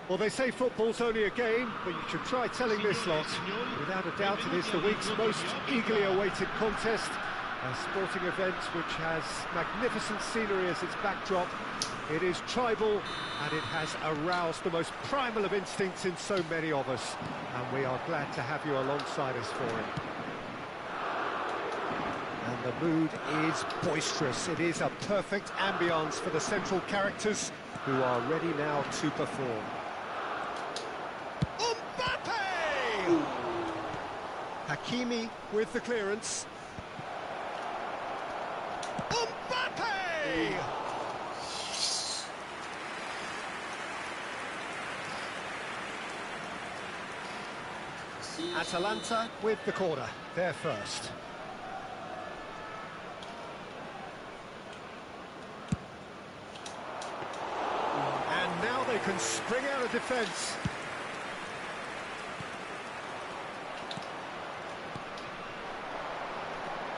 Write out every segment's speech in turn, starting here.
Well, they say football's only a game, but you should try telling this lot. Without a doubt, it is the week's most eagerly awaited contest. A sporting event which has magnificent scenery as its backdrop. It is tribal, and it has aroused the most primal of instincts in so many of us. And we are glad to have you alongside us for it. And the mood is boisterous. It is a perfect ambience for the central characters who are ready now to perform. Mbappe! Hakimi with the clearance. Mbappe! Atalanta with the corner, they're first. And now they can spring out of defence.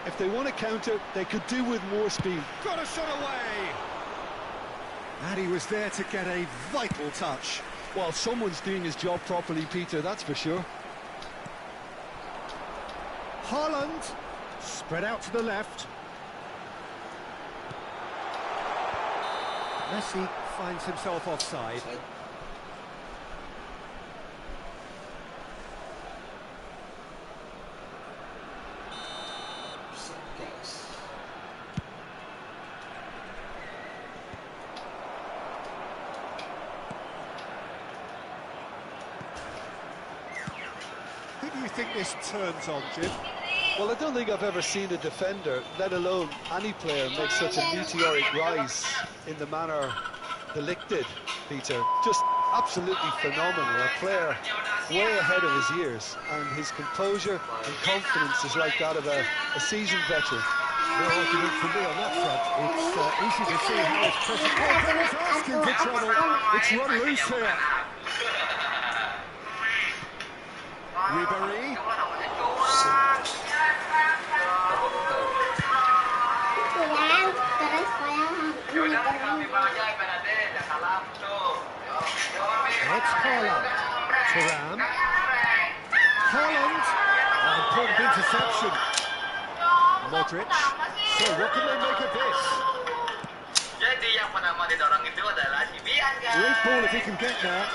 If they want to counter, they could do with more speed. Got a shot away! And he was there to get a vital touch. Well, someone's doing his job properly, Peter, that's for sure. Haaland, spread out to the left. Messi finds himself offside. Who do you think this turns on, Jim? Well, I don't think I've ever seen a defender, let alone any player, make such a meteoric rise in the manner the Lick did, Peter. Just absolutely phenomenal. A player way ahead of his years, and his composure and confidence is like that of a seasoned veteran. No argument from me on that front. It's easy to see how his pressure... Oh, he's asking for trouble. It's run loose here. Ribéry. It's Haaland. Thuram. Haaland. An important interception. Modric. So what can they make of this? Great ball if he can get there.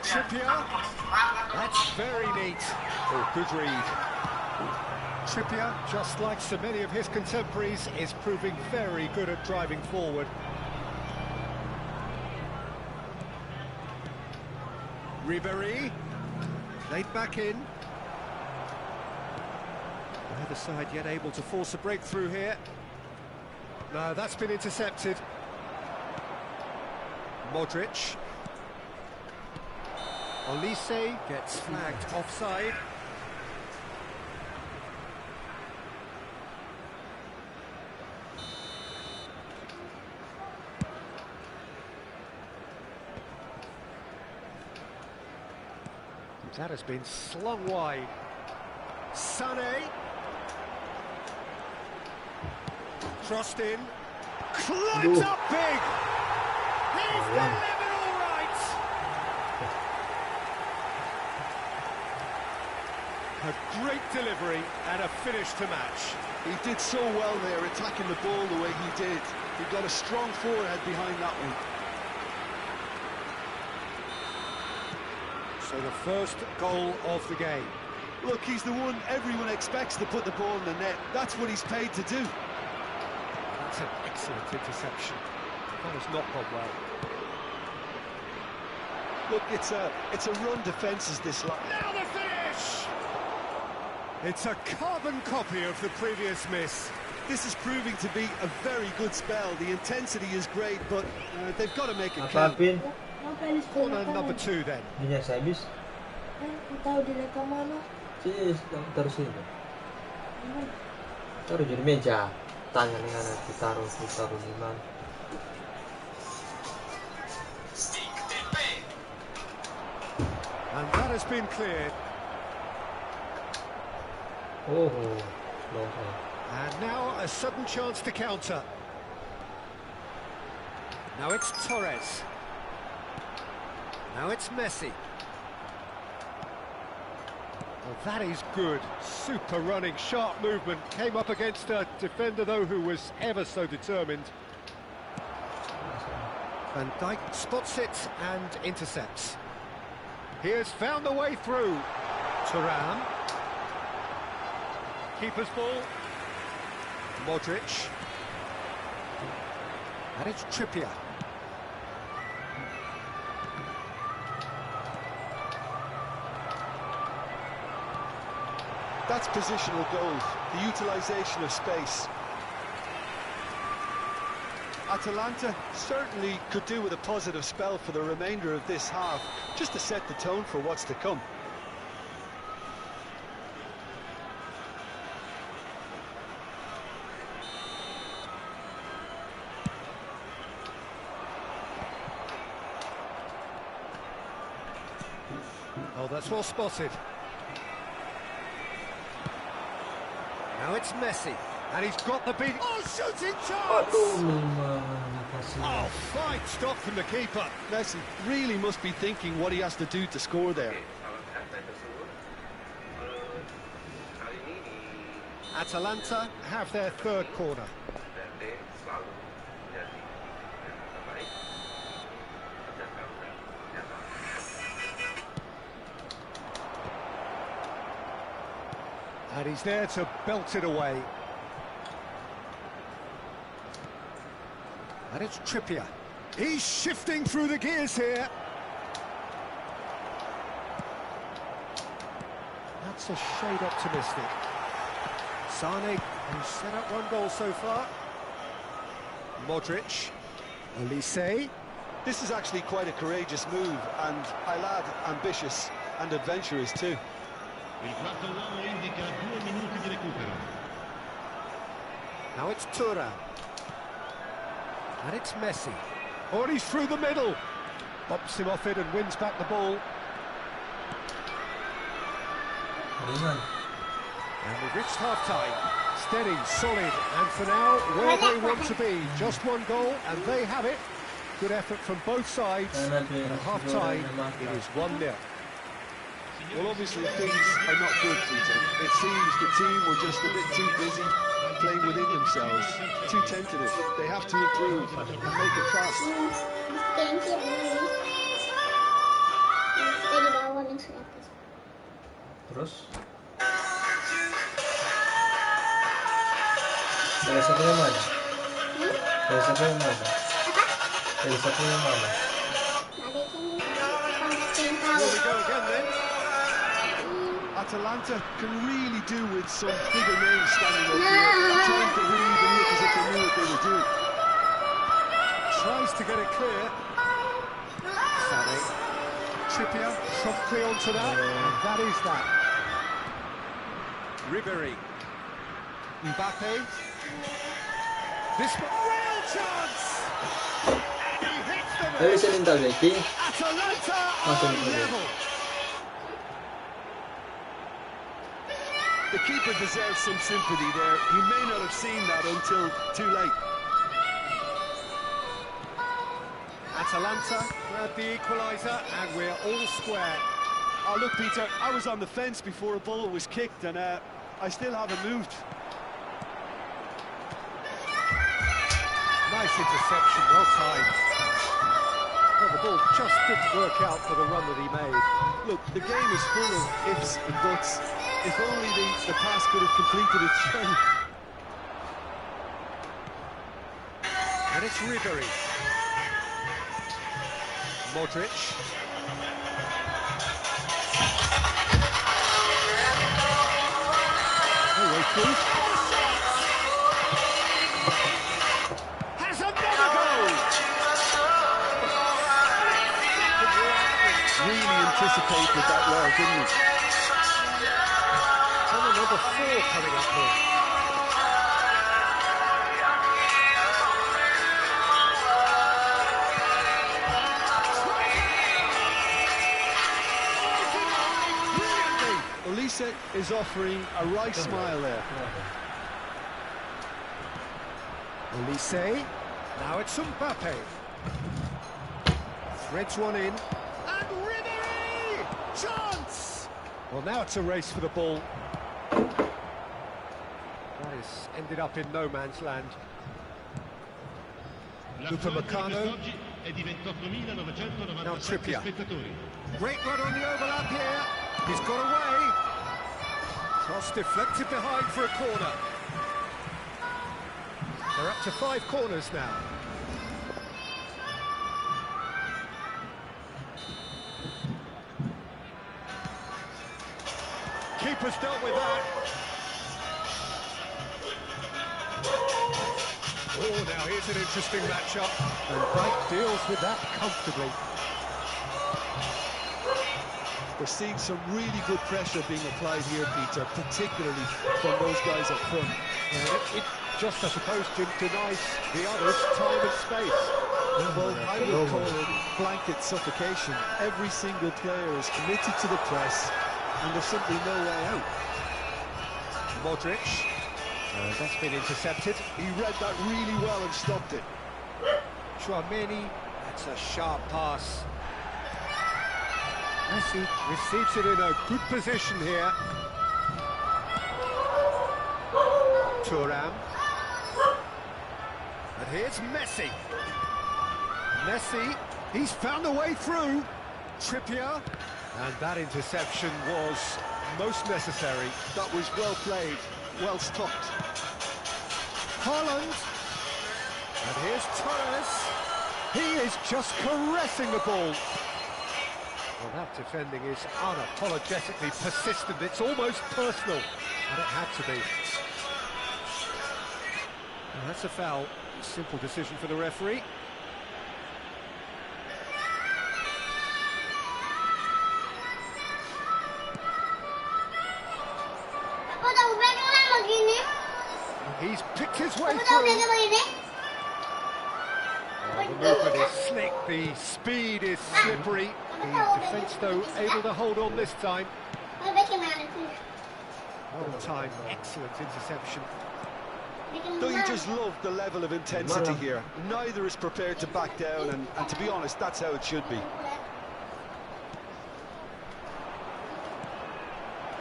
Trippier. That's very neat. Oh, good read. Trippier, just like so many of his contemporaries, is proving very good at driving forward. Ribéry, played back in. Neither side yet able to force a breakthrough here. No, that's been intercepted. Modric. Olise gets flagged offside. That has been slung wide. Sané. Crossed in. Climbs up big. He's delivered all right. A great delivery and a finish to match. He did so well there, attacking the ball the way he did. He got a strong forehead behind that one. So the first goal of the game. Look, he's the one everyone expects to put the ball in the net. That's what he's paid to do. That's an excellent interception. That has not gone well. Look, it's a run defence is this line. Now the finish! It's a carbon copy of the previous miss. This is proving to be a very good spell. The intensity is great, but they've got to make it count. Corner number 2 then. Minyak saya habis. Tahu direkam mana? Sini, taruh sini. Taruh di meja. Tanya nih ada ditaruh di mana? And that has been cleared. Oh, long. And now a sudden chance to counter. Now it's Torres. Now it's Messi. Well, that is good. Super running, sharp movement. Came up against a defender, though, who was ever so determined. Van Dijk spots it and intercepts. He has found the way through. Thuram. Keeper's ball. Modric. And it's Trippier. That's positional goals, the utilisation of space. Atalanta certainly could do with a positive spell for the remainder of this half, just to set the tone for what's to come. Oh, that's well spotted. Now it's Messi, and he's got the beat. Oh, shooting chance! Oh, fine stop from the keeper. Messi really must be thinking what he has to do to score there. Atalanta have their third corner. And he's there to belt it away. And it's Trippier. He's shifting through the gears here. That's a shade optimistic. Sane, who's set up one goal so far. Modric. Olise. This is actually quite a courageous move, and I'll add ambitious and adventurous too. Il quarto uomo indica 2 minuti di recupero. Now it's Thuram. And it's Messi. Oh, and he's through the middle. Bumps him off it and wins back the ball. And we've reached half-time. Steady, solid, and for now, where they want to be. Just one goal, and they have it. Good effort from both sides. And at half-time, it is 1-0. Well, obviously things are not good, Peter. It seems the team were just a bit too busy playing within themselves, too tentative. They have to improve and make it fast. Terus dari satu yang mana? Dari satu yang mana? Dari satu yang mana? Here we go again then. Atalanta can really do with some bigger names standing up here. At times they wouldn't even look as if they knew what they were doing. Tries to get it clear. Sane. Trippier promptly onto that, and that is that. Ribery. Mbappe. This real chance! And he hits the net. Atalanta on level. The keeper deserves some sympathy there. He may not have seen that until too late. Atalanta grab the equaliser, and we're all square. Oh, look, Peter, I was on the fence before a ball was kicked, and I still haven't moved. Nice interception, well timed. Well, the ball just didn't work out for the run that he made. Look, the game is full of ifs and buts. If only the pass could have completed its journey. And it's Ribery. Modric. Oh, way through. Has another goal! Really anticipated that well, didn't he? Corner number 4 coming up here. Olise is offering a right smile there. Olise. Now it's Mbappe. Threads one in. And Ribery! Chance! Well, now it's a race for the ball. That is ended up in no man's land. Upamecano. Now Trippier. Great run on the overlap here. He's got away. Cross deflected behind for a corner. They're up to 5 corners now. Keeper's dealt with that. Oh, now here's an interesting matchup. And Bright deals with that comfortably. We're seeing some really good pressure being applied here, Peter, particularly from those guys up front. It just, I suppose, denies the others time and space. Well, I would call it blanket suffocation. Every single player is committed to the press, and there's simply no way out. Modric. That's been intercepted. He read that really well and stopped it. Chouameni. That's a sharp pass. Messi receives it in a good position here. Thuram. And here's Messi. Messi, he's found a way through. Trippier. And that interception was most necessary. That was well played, well stopped. Haaland. And here's Torres. He is just caressing the ball. Well, that defending is unapologetically persistent. It's almost personal, and it had to be. Well, that's a foul. Simple decision for the referee. He's picked his way through. Oh, the movement is slick, the speed is slippery. The defence, though, able to hold on this time. One time, excellent interception. Don't you just love the level of intensity here? Neither is prepared to back down, and to be honest, that's how it should be.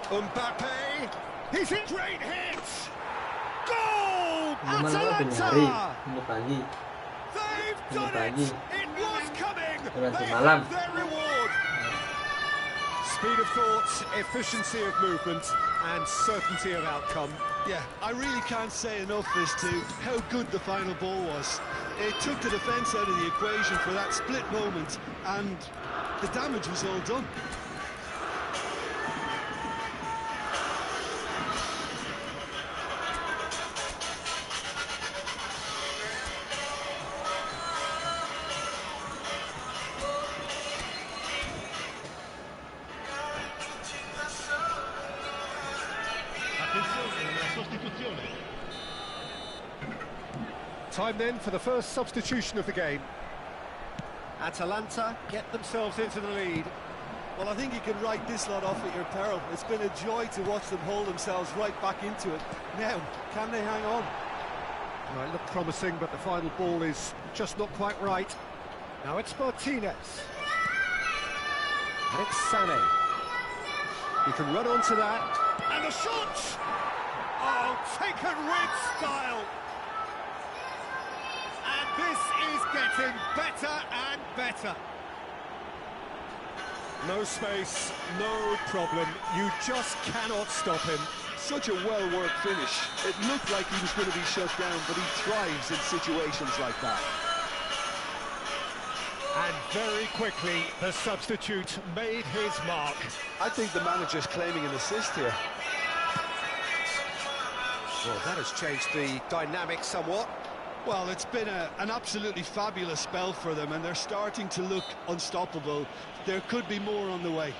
Mbappe, he's in great hits! Goal! Atalanta! They've done it! It was coming! They have their reward! Speed of thought, efficiency of movement, and certainty of outcome. Yeah, I really can't say enough as to how good the final ball was. It took the defence out of the equation for that split moment, and the damage was all done. Time then for the first substitution of the game. Atalanta get themselves into the lead. Well, I think you can write this lot off at your peril. It's been a joy to watch them hold themselves right back into it. Now, can they hang on? Well, it looked promising, but the final ball is just not quite right. Now it's Martinez. And it's Sané. He can run onto that. And the shot! Oh, taken with style! And this is getting better and better. No space, no problem. You just cannot stop him. Such a well-worked finish. It looked like he was going to be shut down, but he thrives in situations like that. And very quickly, the substitute made his mark. I think the manager's claiming an assist here. Well, that has changed the dynamic somewhat. Well, it's been an absolutely fabulous spell for them, and they're starting to look unstoppable. There could be more on the way.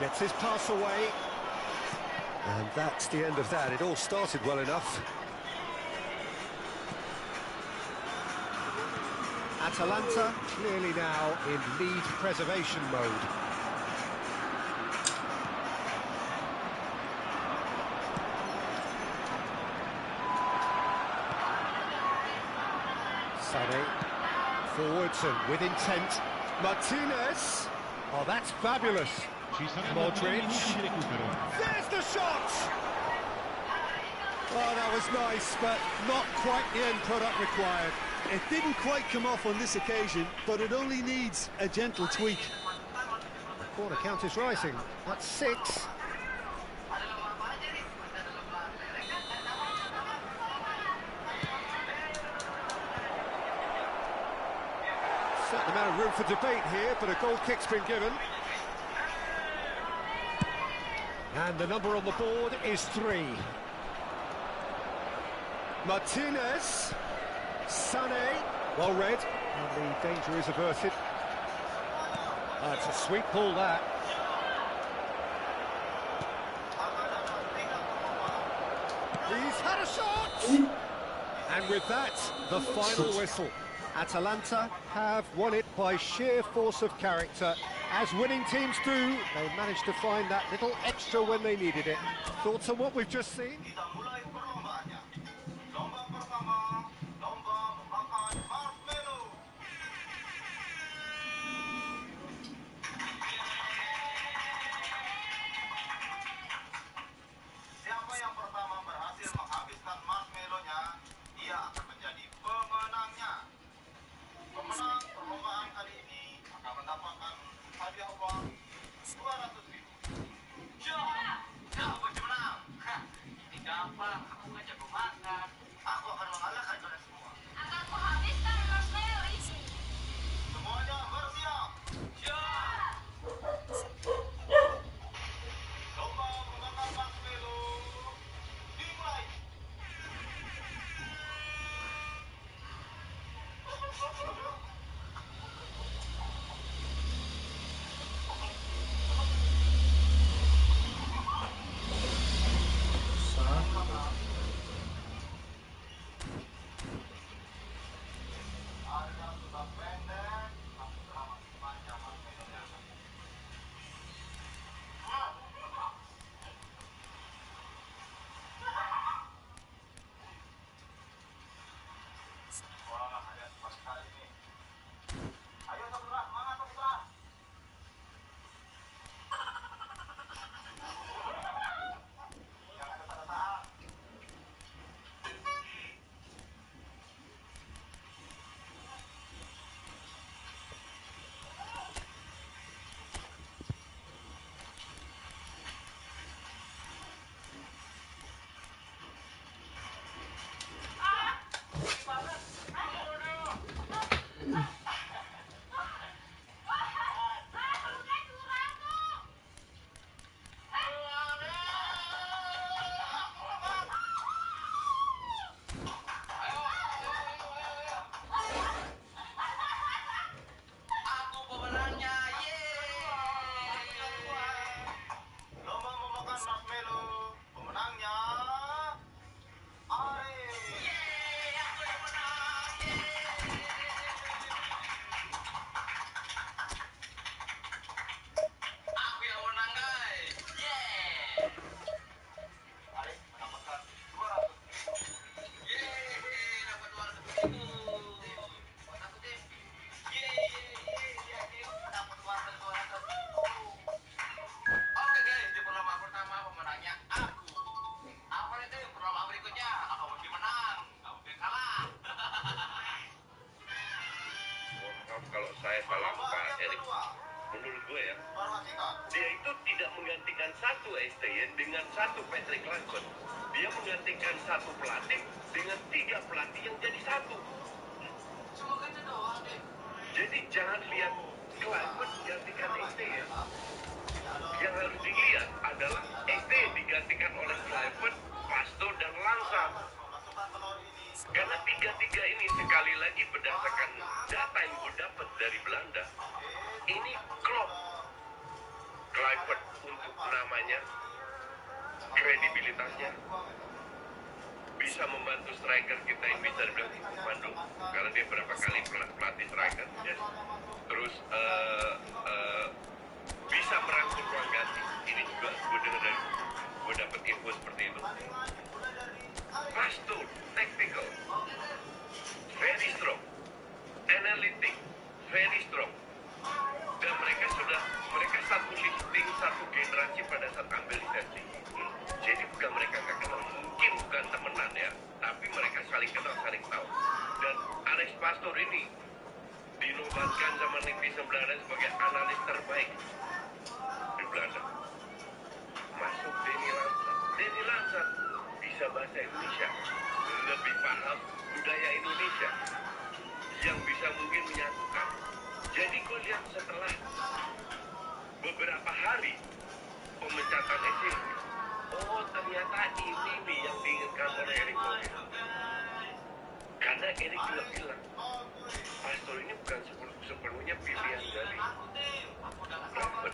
Gets his pass away. And that's the end of that. It all started well enough. Atalanta clearly now in lead preservation mode. Sané, forwards and with intent. Martinez. Oh, that's fabulous. Modric. There's the shot! Oh, that was nice, but not quite the end product required. It didn't quite come off on this occasion, but it only needs a gentle tweak. The corner count is rising. That's 6. Certain amount of room for debate here, but a goal kick's been given. And the number on the board is 3. Martinez. Sané. Well read. And the danger is averted. It's a sweet pull, that. He's had a shot! And with that, the final whistle. Atalanta have won it by sheer force of character. As winning teams do, they managed to find that little extra when they needed it. Thoughts on what we've just seen? Siapa yang pertama berhasil menghabiskan marshmallow-nya, dia akan menjadi pemenangnya. Pemenang perlombaan kali ini akan mendapatkan hadiah uang 200.000. Siapa pemenang? Ini gampang, aku ngajak kau makan. Aku akan mengalahkan kalian semua. Akan kuhabiskan marshmallow ini. Semuanya bersiap. Siap. Lomba membakar marshmallow dimulai. Area sudah pendek, tapi telah makin panjang marshmallow-nya. Wah, ada cepat sekali nih. Ayo Saputra, semangat Saputra. Jangan ada saat. Aku pemenangnya, lomba memakan marshmallow, pemenangnya Ari. Aku yang menang, Aku yang menang, guys. Ari mendapatkan 200.000. Dapat 200.000. Buat aku, Tim. Dapat 200.000. Oke guys, di perlombaan pertama pemenangnya aku. Apa nih Tim? Perlombaan berikutnya aku mesti menang, kamu mungkin kalah. Maaf kalau saya salah Pak Erik. Menurut gue ya, dia itu tidak menggantikan satu STY dengan satu Patrick Kluivert. Dia menggantikan satu pelatih dengan 3 pelatih yang jadi satu. Cuma gitu doang, Tim. Jadi jangan lihat Kluivert menggantikan STY. Yang harus dilihat adalah STY digantikan oleh Kluivert, Pasto, dan Langsam. Masukkan telur ini. Karena 3-3 ini sekali lagi berdasarkan data yang gue dapat dari Belanda, ini Klopp, Kluivert untuk namanya, kredibilitasnya, bisa membantu striker kita yang bisa dibilang cukup mandu, karena dia berapa kali pelatih striker, yes. Terus bisa merangkul ruang ganti. Ini juga gue dengar dari gue dapat info seperti itu. Pasto, tactical, very strong. Alex Pastor ini dinobatkan sama netizen Belanda sebagai analis terbaik di Belanda. Masuk Denny Lansat. Denny Lansat bisa bahasa Indonesia, lebih paham budaya Indonesia, yang bisa mungkin menyatukan. Jadi gue lihat setelah beberapa hari pemecatan Essien, oh ternyata ini nih yang diinginkan oleh Erick Thohir. Karena Erick juga bilang, Pastor ini bukan sepenuhnya pilihan dari Blackburn.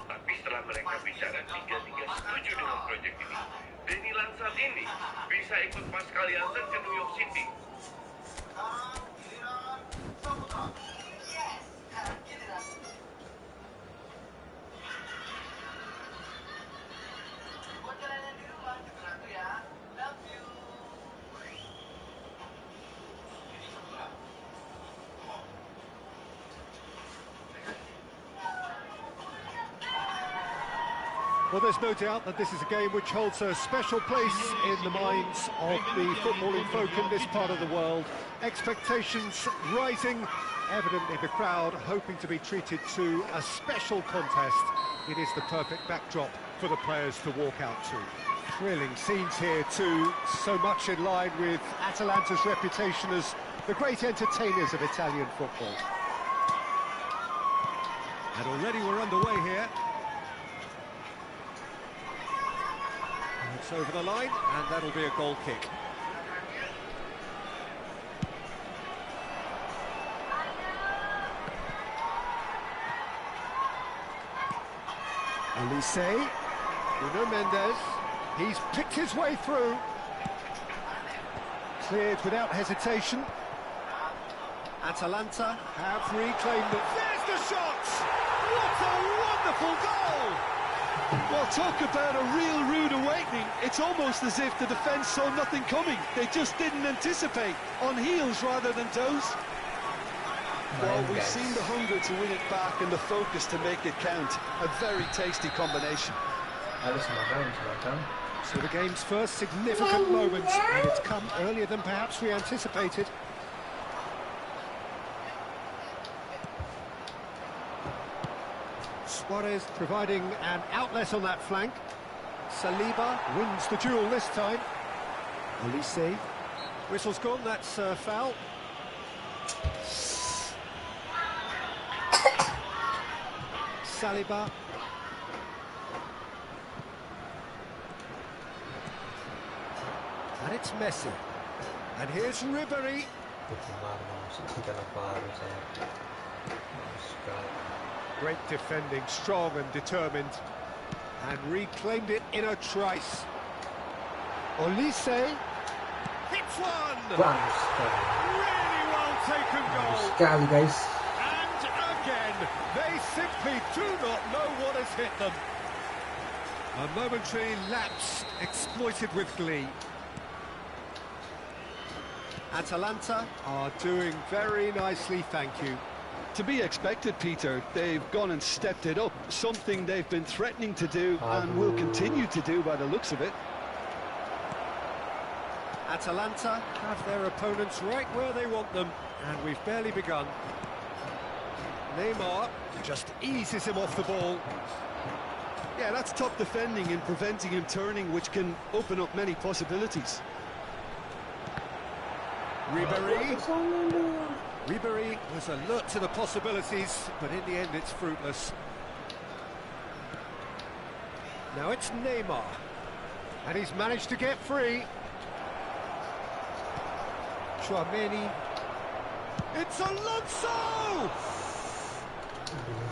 Tapi setelah mereka bicara, tiga-tiga setuju dengan proyek ini. Denny Lansat ini bisa ikut Pascal Jansen ke New York City. Well, there's no doubt that this is a game which holds a special place in the minds of the footballing folk in this part of the world. Expectations rising, evidently the crowd hoping to be treated to a special contest. It is the perfect backdrop for the players to walk out to. Thrilling scenes here too, so much in line with Atalanta's reputation as the great entertainers of Italian football. And already we're underway here. It's over the line, and that'll be a goal kick. Elise, Bruno Mendes, he's picked his way through. Cleared without hesitation. Atalanta have reclaimed it. There's the shot! What a wonderful goal! Well, talk about a real rude awakening. It's almost as if the defence saw nothing coming. They just didn't anticipate. On heels rather than toes. Well, we've seen the hunger to win it back and the focus to make it count. A very tasty combination. So the game's first significant moment, and it's come earlier than perhaps we anticipated. Suarez providing an outlet on that flank. Saliba wins the duel this time. Elise. Whistle's gone, that's a foul. Saliba. And it's Messi. And here's Ribery. Great defending, strong and determined. And reclaimed it in a trice. Olise hits one! Really well taken goal. guys. And again, they simply do not know what has hit them. A momentary lapse exploited with glee. Atalanta are doing very nicely, thank you. To be expected, Peter. They've gone and stepped it up. Something they've been threatening to do and will continue to do by the looks of it. Atalanta have their opponents right where they want them, and we've barely begun. Neymar just eases him off the ball. Yeah, that's top defending and preventing him turning, which can open up many possibilities. Ribery was alert to the possibilities, but in the end it's fruitless. Now it's Neymar, and he's managed to get free. Chouameni. It's Alonso!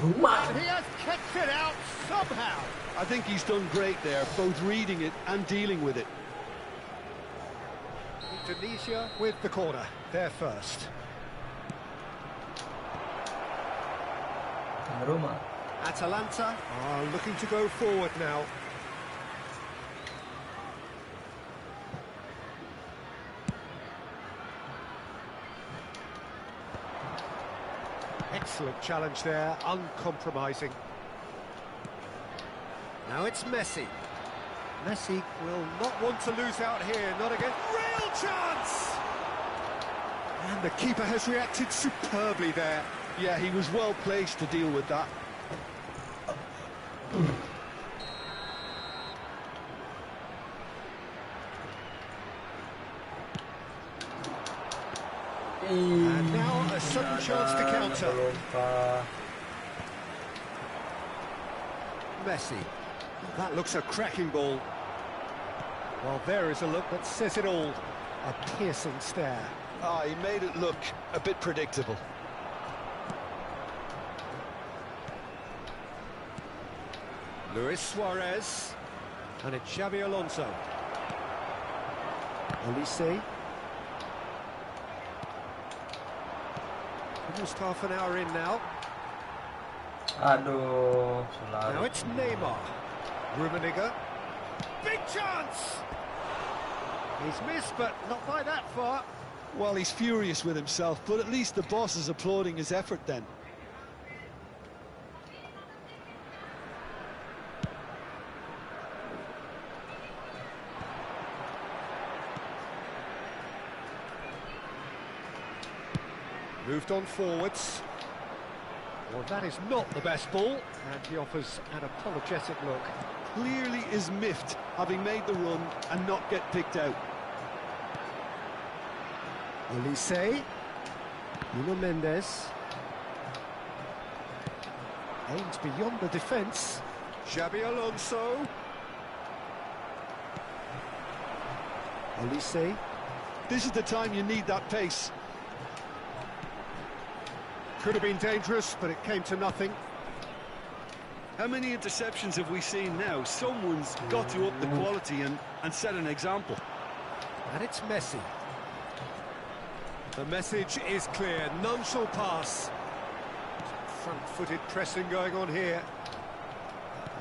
And he has kicked it out somehow. I think he's done great there, both reading it and dealing with it. Indonesia with the corner, they're first. Roma. Atalanta are looking to go forward now. Excellent challenge there, uncompromising. Now it's Messi. Messi will not want to lose out here, not again. Real chance! And the keeper has reacted superbly there. Yeah, he was well placed to deal with that. And now a sudden chance to counter. Messi. That looks a cracking ball. Well, there is a look that says it all. A piercing stare. Ah, he made it look a bit predictable. Luis Suarez. And it's Xabi Alonso. Olise. Almost half an hour in now. Aduh, Now it's Neymar. Rummenigge. Big chance! He's missed, but not by that far. Well, he's furious with himself, but at least the boss is applauding his effort then. Moved on forwards. Well, that is not the best ball, and he offers an apologetic look. Clearly is miffed, having made the run and not get picked out. Olise. Nuno Mendes. Aims beyond the defence. Xabi Alonso. Olise. This is the time you need that pace. Could have been dangerous, but it came to nothing. How many interceptions have we seen now? Someone's got to up the quality and set an example. And it's Messi. The message is clear, none shall pass. Front-footed pressing going on here.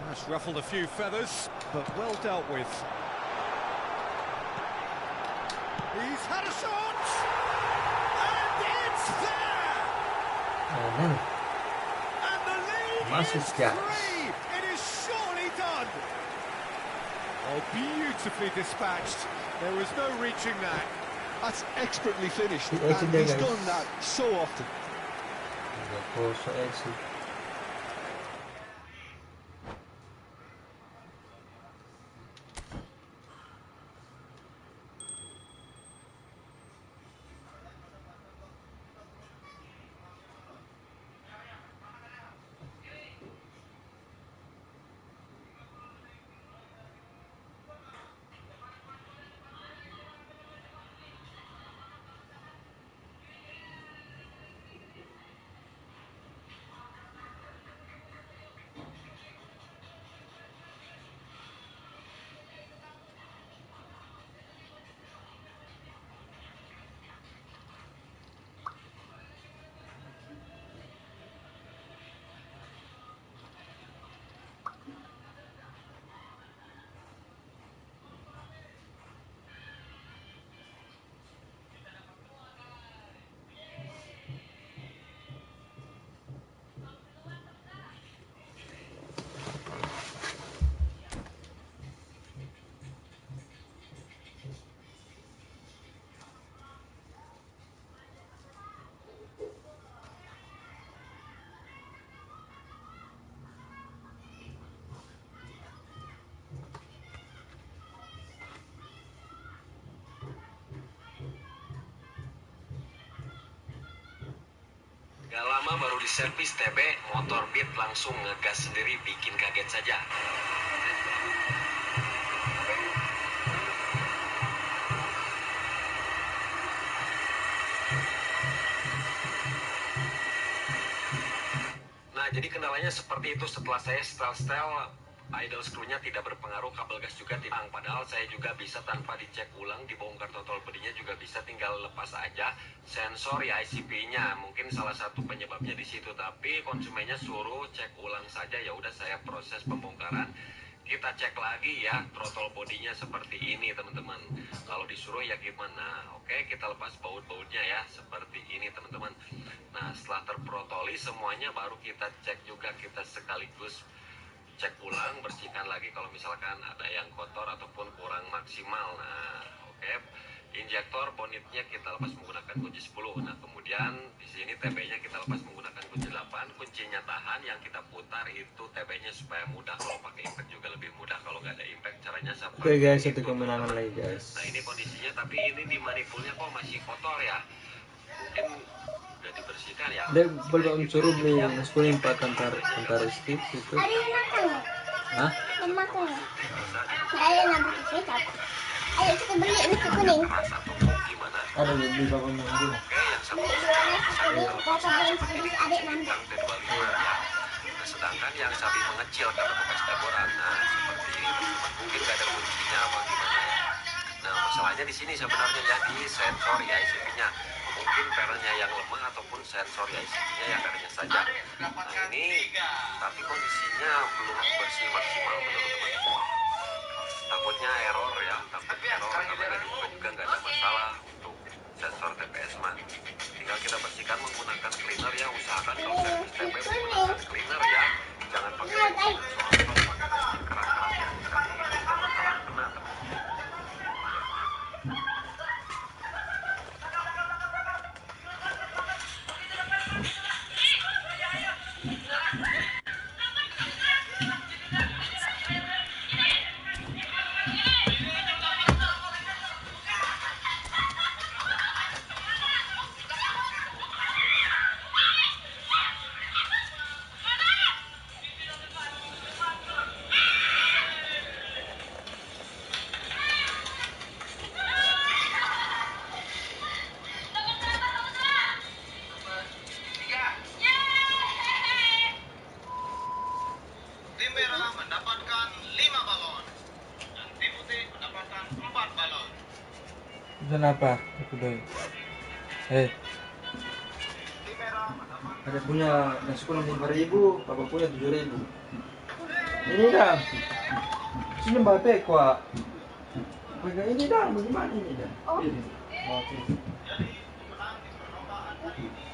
That's ruffled a few feathers, but well dealt with. He's had a shot! And it's there! And the lead Masuk, is ya. free! It is surely done! Oh, beautifully dispatched. There was no reaching that. That's expertly finished, He and edged it, he's guys. done that so often. Gak lama baru diservis TB, motor Beat langsung ngegas sendiri, bikin kaget saja. Nah, jadi kendalanya seperti itu. Setelah saya setel idle screw-nya tidak berpengaruh, kabel gas juga tidak. Padahal saya juga bisa tanpa dicek ulang, dibongkar total bodinya juga bisa, tinggal lepas aja sensor ya ICP-nya. Mungkin salah satu penyebabnya di situ, tapi konsumennya suruh cek ulang saja. Ya udah, saya proses pembongkaran. Kita cek lagi ya throttle bodinya seperti ini, teman-teman. Kalau disuruh ya gimana? Oke, kita lepas baut-bautnya ya seperti ini, teman-teman. Nah, setelah terprotoli semuanya, baru kita cek juga, kita sekaligus cek ulang, bersihkan lagi kalau misalkan ada yang kotor ataupun kurang maksimal. Nah, oke. Injektor bonitnya kita lepas menggunakan kunci 10. Nah, kemudian di sini TB-nya kita lepas menggunakan kunci 8. Kuncinya tahan, yang kita putar itu TB-nya supaya mudah. Kalau pakai impact juga lebih mudah. Kalau nggak ada impact caranya seperti Oke guys, satu itu, kemenangan teman-teman. lagi guys. Nah, ini kondisinya, tapi ini di manipulnya kok masih kotor ya. Mungkin udah dibersihkan ya. Dia belum suruh beli nasi 4 antar stick itu. Ada yang makan nggak? Hah? Yang makan nggak? Nggak ada yang butuh kecap. Ayo kita beli nasi kuning. Keras atau gimana? Ada di bawah manggung. Oke, yang satu Jualnya nasi kuning. Bapak beli nasi kuning adik nanti. T25 ya. Nah, sedangkan yang sapi mengecil karena bekas taboran. Nah, seperti ini teman-teman. Mungkin nggak ada kuncinya apa gimana ya. Nah, masalahnya di sini sebenarnya jadi sensor ya ICP-nya. Mungkin perannya yang lemah ataupun sensor ya ICP-nya yang adanya saja. Nah, ini tapi kondisinya belum bersih maksimal menurut teman-teman. Takutnya error ya, takut error karena dari buka juga nggak ada masalah untuk sensor TPS mah. Tinggal kita bersihkan menggunakan cleaner ya, usahakan kalau servis TP menggunakan cleaner ya, jangan pakai bensin. Soalnya kalau pakai bensin keras-keras ya bisa menimbulkan masalah kena teman. Tim merah mendapatkan 5 balon dan tim putih mendapatkan 4 balon. Pesan apa? Aku doi. Tim merah mendapatkan Ada punya nasi kuning 5.000, bapak punya 7.000. Ini dah. Sini bapak kuat. Pegang ini dah, bagaimana ini dah? Ini. Oke.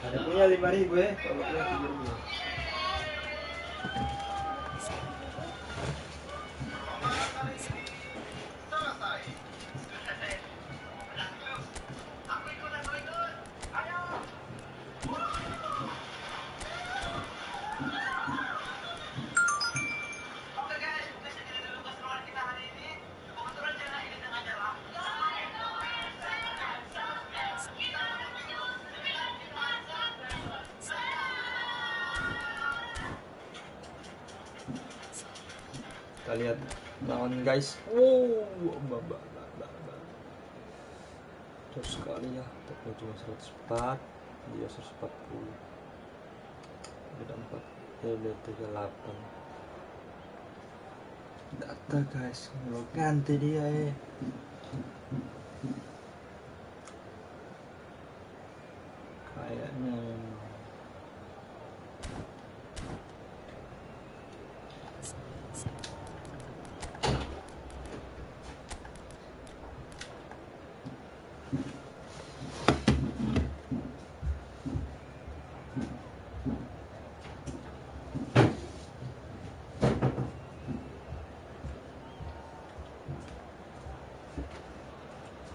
Ada punya 5.000 bapak punya 7.000. Kita lihat lawan guys. Terus sekali ya, tapi cuma 104, dia 140. Beda 4, dia 38. Data guys, lo ganti dia kayaknya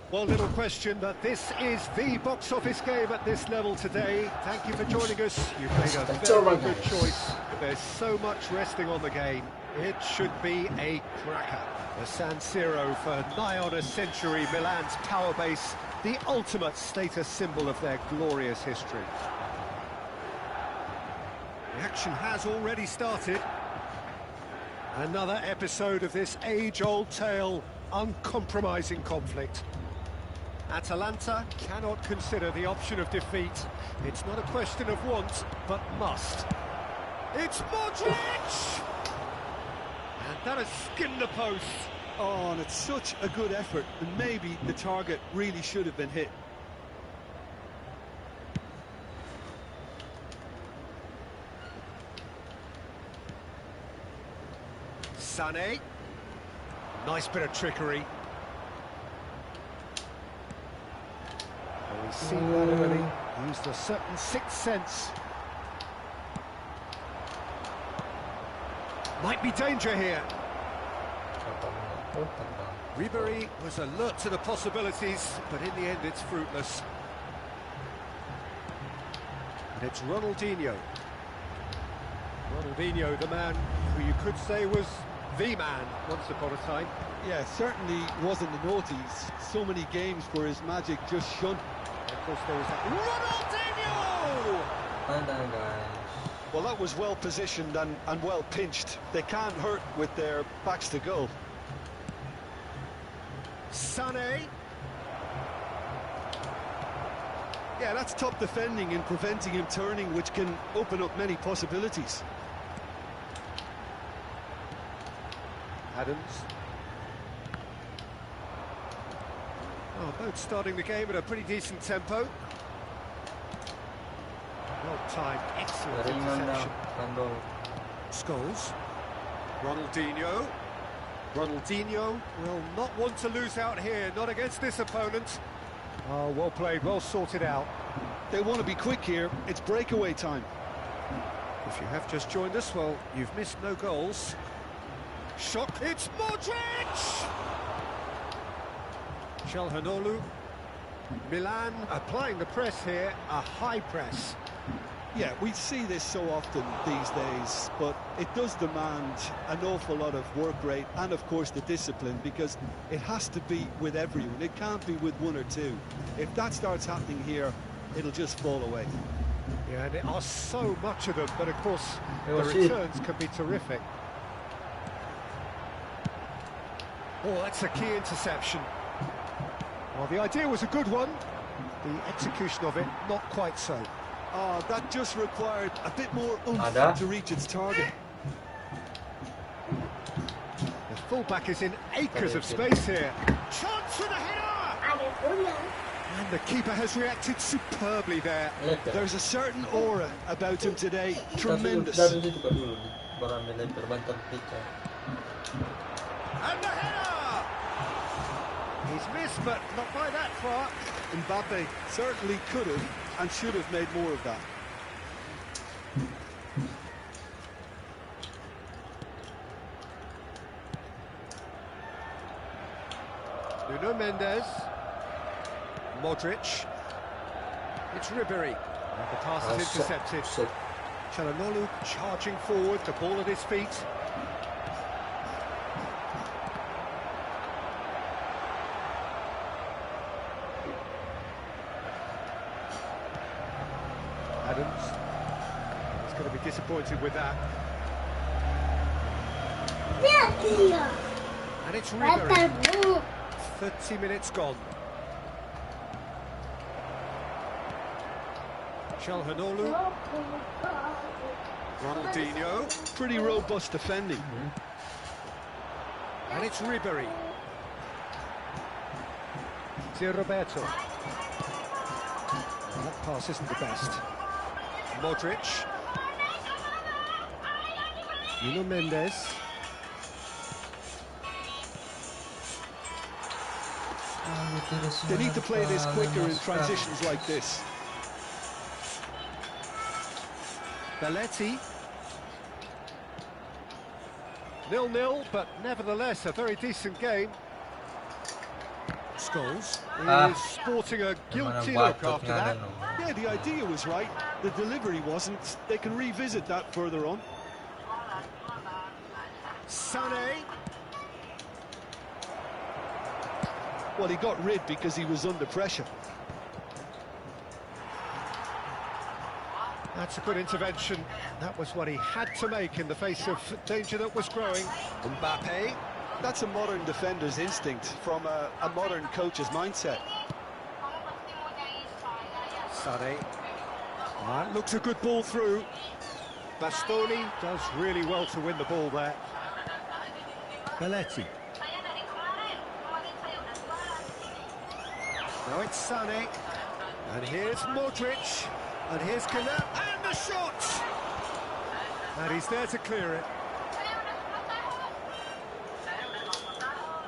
Well, little question that this is the box office game at this level today. Thank you for joining us. You've made a very good choice. There's so much resting on the game. It should be a cracker. The San Siro for nigh on a century, Milan's power base, the ultimate status symbol of their glorious history. The action has already started. Another episode of this age-old tale, uncompromising conflict. Atalanta cannot consider the option of defeat. It's not a question of want, but must. It's Modric! And that has skinned the post. Oh, and it's such a good effort, and maybe the target really should have been hit. Sané. Nice bit of trickery. Well, we've seen that early. Used a certain sixth sense. Might be danger here. Ribery was alert to the possibilities, but in the end it's fruitless. And it's Ronaldinho. Ronaldinho, the man who you could say was the man once upon a time. Yeah, certainly wasn't the noughties. So many games where his magic just shone. And of course there was that Ronaldinho! Pandang, guys. Well, that was well positioned and well pinched. They can't hurt with their backs to goal. Sané. Yeah, that's top defending and preventing him turning, which can open up many possibilities. Adams. Oh, both starting the game at a pretty decent tempo. Well timed, excellent interception. Scholes. Ronaldinho. Ronaldinho will not want to lose out here, not against this opponent. Oh, well played, well sorted out. They want to be quick here. It's breakaway time. If you have just joined us, well, you've missed no goals. Shot, it's Modric! Calhanoglu. Milan applying the press here, a high press. Yeah, we see this so often these days, but it does demand an awful lot of work rate and, of course, the discipline, because it has to be with everyone. It can't be with one or two. If that starts happening here, it'll just fall away. Yeah, and there are so much of them, but of course, the returns can be terrific. Oh, that's a key interception. Well, the idea was a good one. The execution of it, not quite so. Oh, that just required a bit more oomph to reach its target. The fullback is in acres of space here. Chance for the header! And the keeper has reacted superbly there. There's a certain aura about him today. Tremendous. And the header! He's missed, but not by that far. Mbappe certainly could have and should have made more of that. Nuno Mendes. Modric. It's Ribery. And the pass is intercepted. Calhanoglu charging forward, the ball at his feet. Adams. He's going to be disappointed with that. And it's Ribery. 30 minutes gone. Calhanoglu. Ronaldinho. Pretty robust defending. And it's Ribery. It's Roberto. And that pass isn't the best. Modric. Nuno Mendes. They need to play this quicker in transitions like this. Belletti. 0-0, but nevertheless a very decent game. Scholes is sporting a guilty look after that. Yeah, the idea was right. The delivery wasn't. They can revisit that further on. Sané. Well, he got rid because he was under pressure. That's a good intervention. That was what he had to make in the face of danger that was growing. Mbappe. That's a modern defender's instinct from a modern coach's mindset. Sané. That looks a good ball through. Bastoni does really well to win the ball there. Belletti. Now it's Sané. And here's Modric. And here's Canal. And the shot! And he's there to clear it.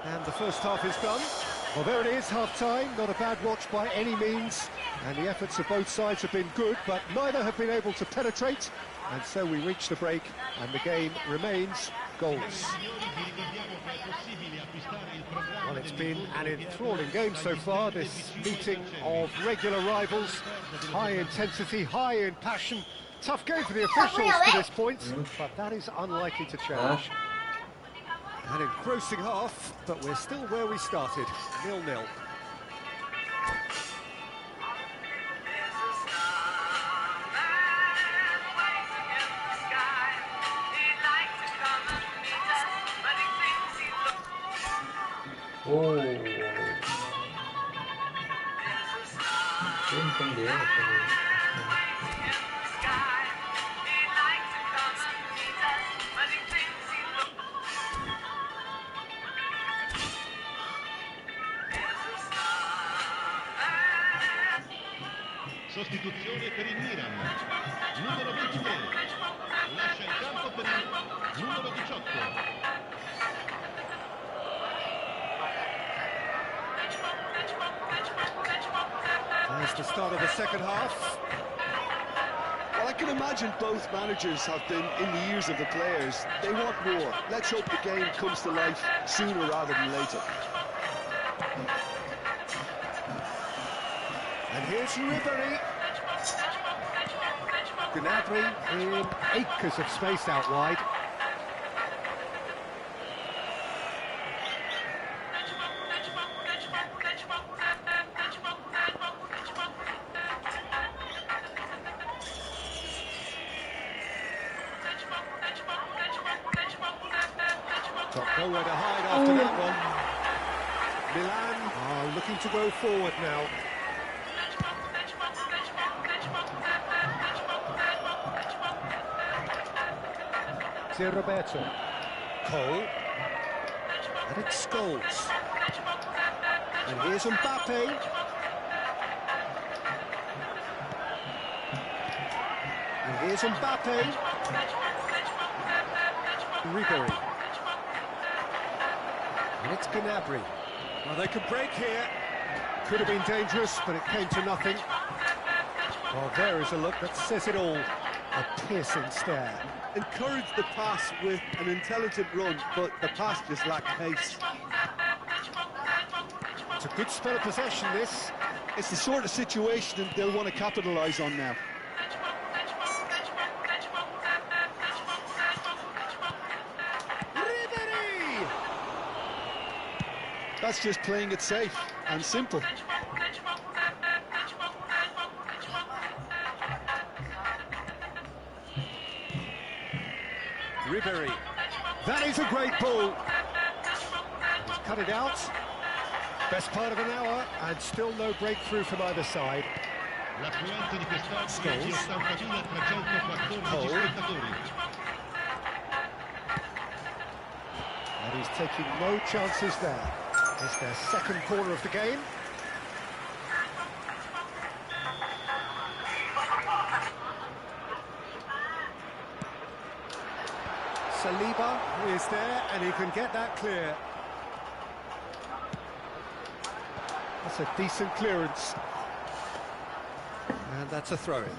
And the first half is done. Well, there it is, half-time. Not a bad watch by any means. And the efforts of both sides have been good, but neither have been able to penetrate. And so we reach the break, and the game remains goals. Well, it's been an enthralling game so far, this meeting of regular rivals. High intensity, high in passion. Tough game for the officials to this point, but that is unlikely to change. An engrossing half, but we're still where we started, 0-0. Oh. Untung dia. Sostituzione per il Milan. Numero 23. Lascia il campo per il numero 18. There's the start of the second half. Well, I can imagine both managers have been in the ears of the players. They want more. Let's hope the game comes to life sooner rather than later. And here's Ribery. Gnabry in acres of space out wide. Got nowhere to hide after that one. Milan are looking to go forward now. Roberto. Cole. And it's Scholes. And here's Mbappe. And here's Mbappe. Ribery. And it's Gnabry. Well, they could break here. Could have been dangerous, but it came to nothing. Well, there is a look that says it all. A piercing stare. Encouraged the pass with an intelligent run, but the pass just lacked pace. It's a good spell of possession, this. It's the sort of situation they'll want to capitalise on now. Ribery! That's just playing it safe and simple. Ribery. That is a great ball. He's cut it out. Best part of an hour, and still no breakthrough from either side. Scholes. Cole. And he's taking no chances there. It's their second corner of the game. Saliba is there, and he can get that clear. That's a decent clearance. And that's a throw-in.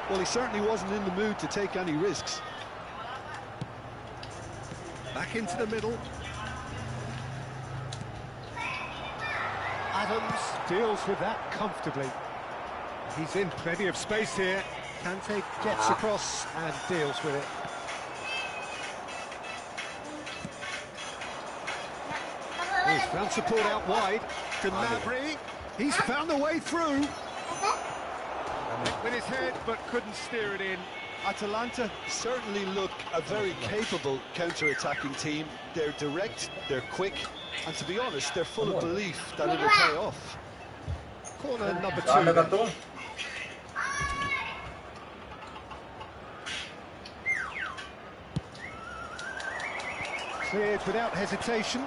Well, he certainly wasn't in the mood to take any risks. Back into the middle. Adams deals with that comfortably. He's in plenty of space here. Kante gets across and deals with it. He's found support out wide. Gnabry. He's found the way through. With his head, but couldn't steer it in. Atalanta certainly look a very capable counter-attacking team. They're direct, they're quick, and to be honest, they're full of belief that it'll pay off. Corner number 2. Cleared without hesitation.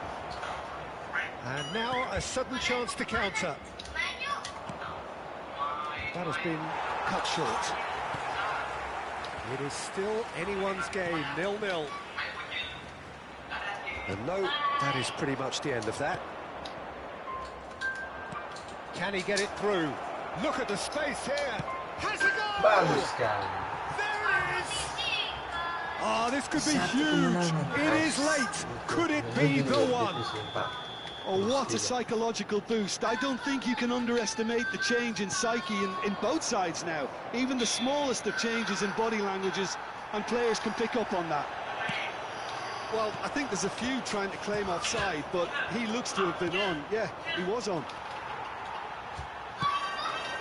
And now a sudden chance to counter. That has been cut short. It is still anyone's game, 0-0. And no, that is pretty much the end of that. Can he get it through? Look at the space here. Has a goal! Bagus sekali. There it is! Oh, this could be Satu huge. kemenangan, It guys. is late. Could it Menuju be the ke one? divisi 4. Oh, what a Divisi 3. psychological boost. I don't think you can underestimate the change in psyche in both sides now. Even the smallest of changes in body languages, and players can pick up on that. Well, I think there's a few trying to claim offside, but he looks to have been on. Yeah, he was on.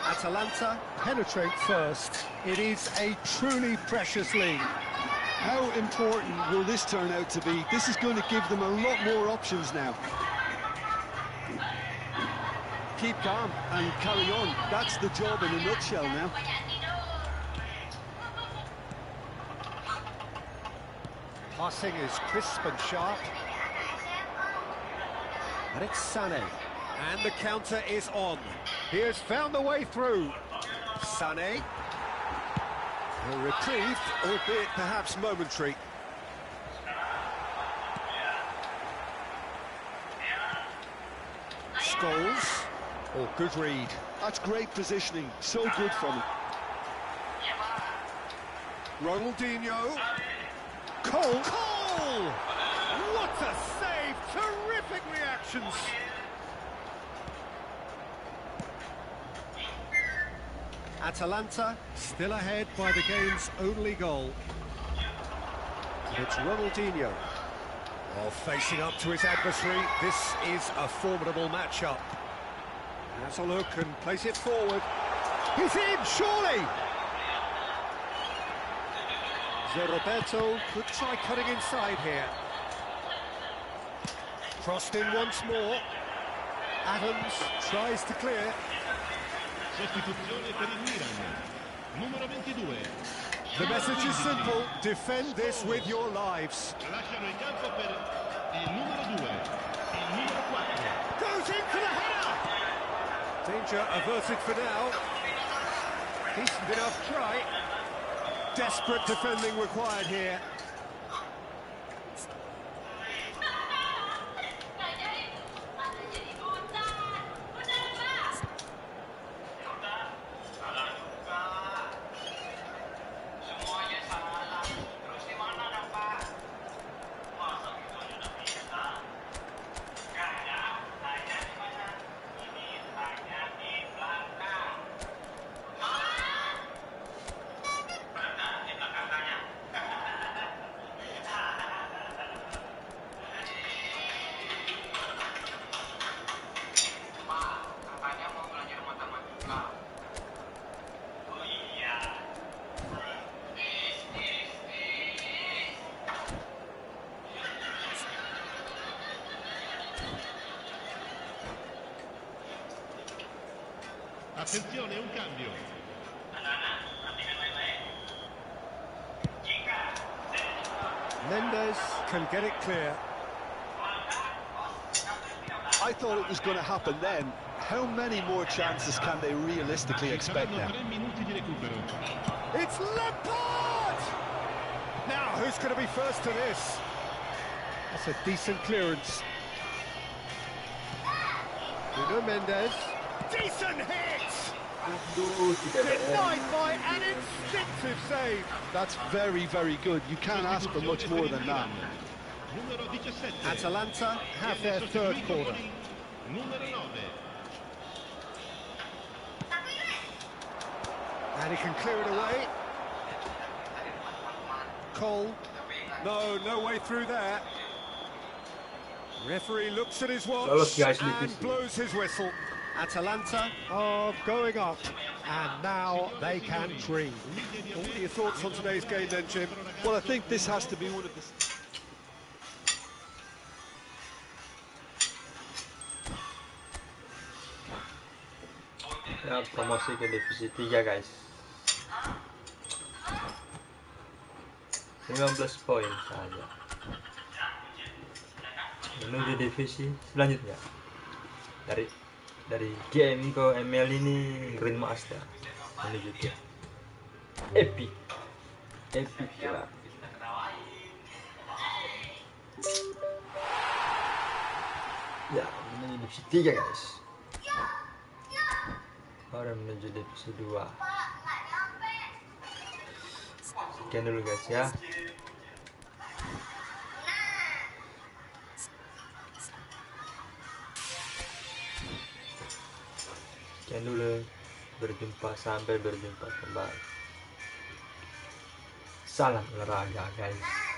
Atalanta penetrate first. It is a truly precious lead. How important will this turn out to be? This is going to give them a lot more options now. Keep calm and carry on. That's the job in a nutshell now. Passing is crisp and sharp. And it's Sané. And the counter is on. He has found the way through. Sané. A reprieve, albeit perhaps momentary. Scholes. Oh, good read. That's great positioning. So good from him. Ronaldinho. Cole. Cole! What a save! Terrific reactions. Atalanta still ahead by the game's only goal. It's Ronaldinho. Oh, facing up to his adversary, this is a formidable matchup. Has a look and plays it forward. He's in, surely! Roberto could try cutting inside here. Crossed in once more. Adams tries to clear. Sostituzione per il Milan. Numero 22. The message is simple, defend this with your lives. Lasciano il campo per il numero 2. Il numero 4. Goes in for the header! Danger averted for now. Decent enough try. Desperate defending required here. Attenzione, un cambio. Mendes can get it clear. I thought it was going to happen then. How many more chances can they realistically expect now? 3 minuti di recupero. It's Lampard! Now, who's going to be first to this? That's a decent clearance. Nuno Mendes. Decent hit! Aduh, tidak ada Denied by an instinctive save. That's very, very good. You can't ask for much more than that. Numero 17. Atalanta have their third corner. Numero 9. And he can clear it away. Cole. No way through there. Referee looks at his watch Lolos, guys, and divisi. blows his whistle. Atalanta are going up, and now they can dream. What are your thoughts on today's game then, Jim? Well, I think this has to be one of the... Ya, promosi ke divisi 3, guys. 15 poin saja. Menuju divisi selanjutnya. Dari GMI ke ML ini Green Master menuju ke Epic lah. Ya, menuju divisi 3, guys. Baru menuju divisi 2. Sekian dulu guys ya. Sekian dulu. Sampai berjumpa kembali. Salam olahraga guys.